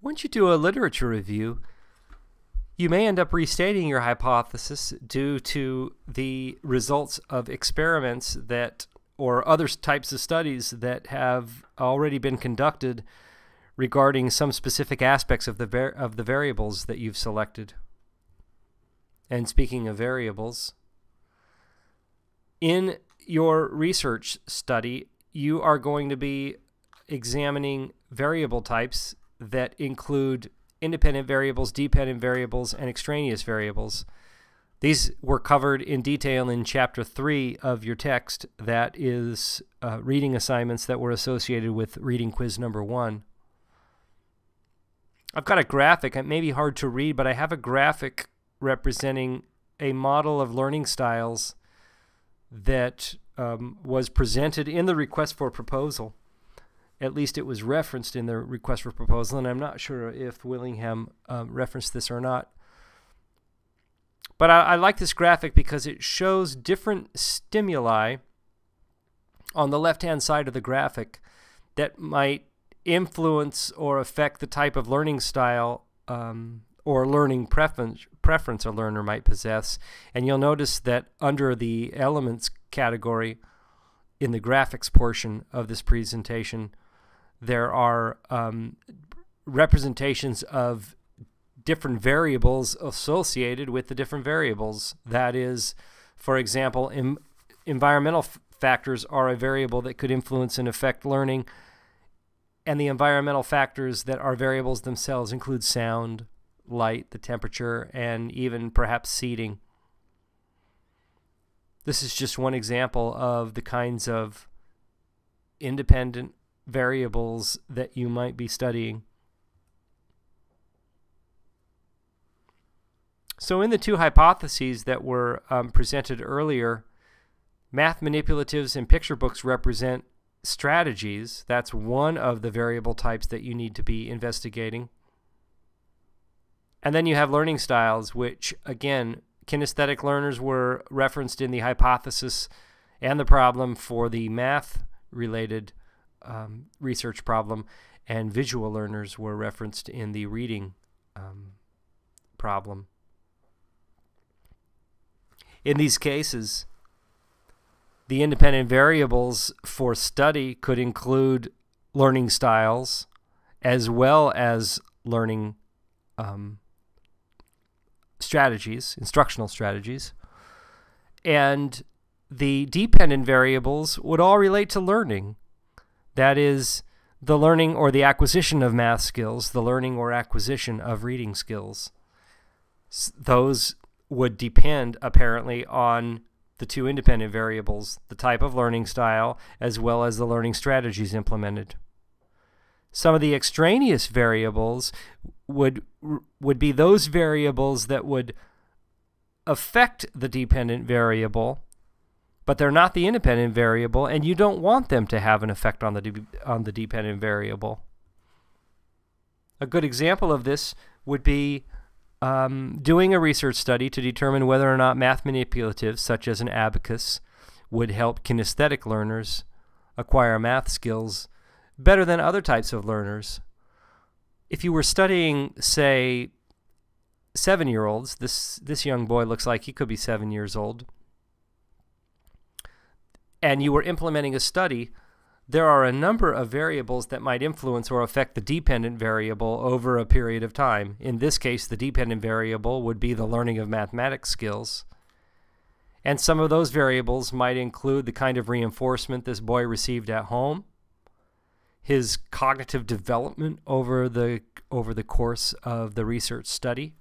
Once you do a literature review, you may end up restating your hypothesis due to the results of experiments that, or other types of studies that have already been conducted regarding some specific aspects of the variables that you've selected. And speaking of variables, in your research study, you are going to be examining variable types that include independent variables, dependent variables, and extraneous variables. These were covered in detail in Chapter 3 of your text, that is reading assignments that were associated with reading quiz number 1. I've got a graphic. It may be hard to read, but I have a graphic representing a model of learning styles that was presented in the request for proposal. At least it was referenced in the request for proposal, and I'm not sure if Willingham referenced this or not. But I like this graphic because it shows different stimuli on the left-hand side of the graphic that might influence or affect the type of learning style or learning preference a learner might possess. And you'll notice that under the elements category in the graphics portion of this presentation, there are representations of different variables associated with the different variables. That is, for example, environmental factors are a variable that could influence and affect learning, and the environmental factors that are variables themselves include sound, light, the temperature, and even perhaps seating. This is just one example of the kinds of independent variables that you might be studying. So in the two hypotheses that were presented earlier, math manipulatives and picture books represent strategies. That's one of the variable types that you need to be investigating. And then you have learning styles, which, again, kinesthetic learners were referenced in the hypothesis and the problem for the math-related research problem, and visual learners were referenced in the reading problem. In these cases, the independent variables for study could include learning styles as well as learning strategies, instructional strategies. And the dependent variables would all relate to learning. That is, the learning or the acquisition of math skills, the learning or acquisition of reading skills. Those would depend, apparently, on the two independent variables, the type of learning style, as well as the learning strategies implemented. Some of the extraneous variables would be those variables that would affect the dependent variable, but they're not the independent variable, and you don't want them to have an effect on the dependent variable. A good example of this would be doing a research study to determine whether or not math manipulatives, such as an abacus, would help kinesthetic learners acquire math skills better than other types of learners. If you were studying, say, 7-year-olds, this young boy looks like he could be 7 years old, and you were implementing a study, there are a number of variables that might influence or affect the dependent variable over a period of time. In this case, the dependent variable would be the learning of mathematics skills. And some of those variables might include the kind of reinforcement this boy received at home, his cognitive development over the course of the research study,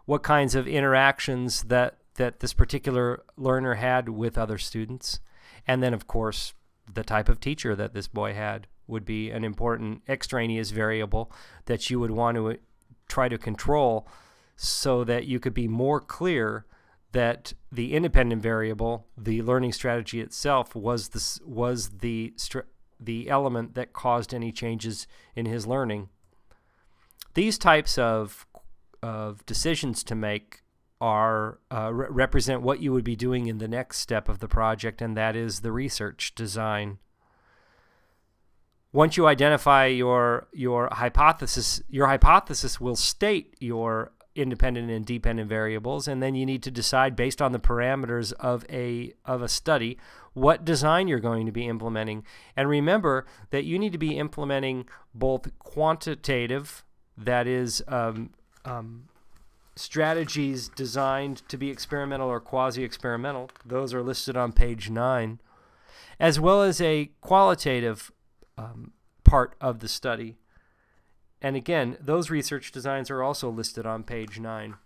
what kinds of interactions that this particular learner had with other students, and then, of course, the type of teacher that this boy had would be an important extraneous variable that you would want to try to control so that you could be more clear that the independent variable, the learning strategy itself, was the element that caused any changes in his learning. These types of decisions to make are represent what you would be doing in the next step of the project, and that is the research design. once you identify your hypothesis will state your independent and dependent variables, and then you need to decide based on the parameters of a study what design you're going to be implementing. And remember that you need to be implementing both quantitative, that is strategies designed to be experimental or quasi-experimental, those are listed on page 9, as well as a qualitative part of the study. And again, those research designs are also listed on page 9.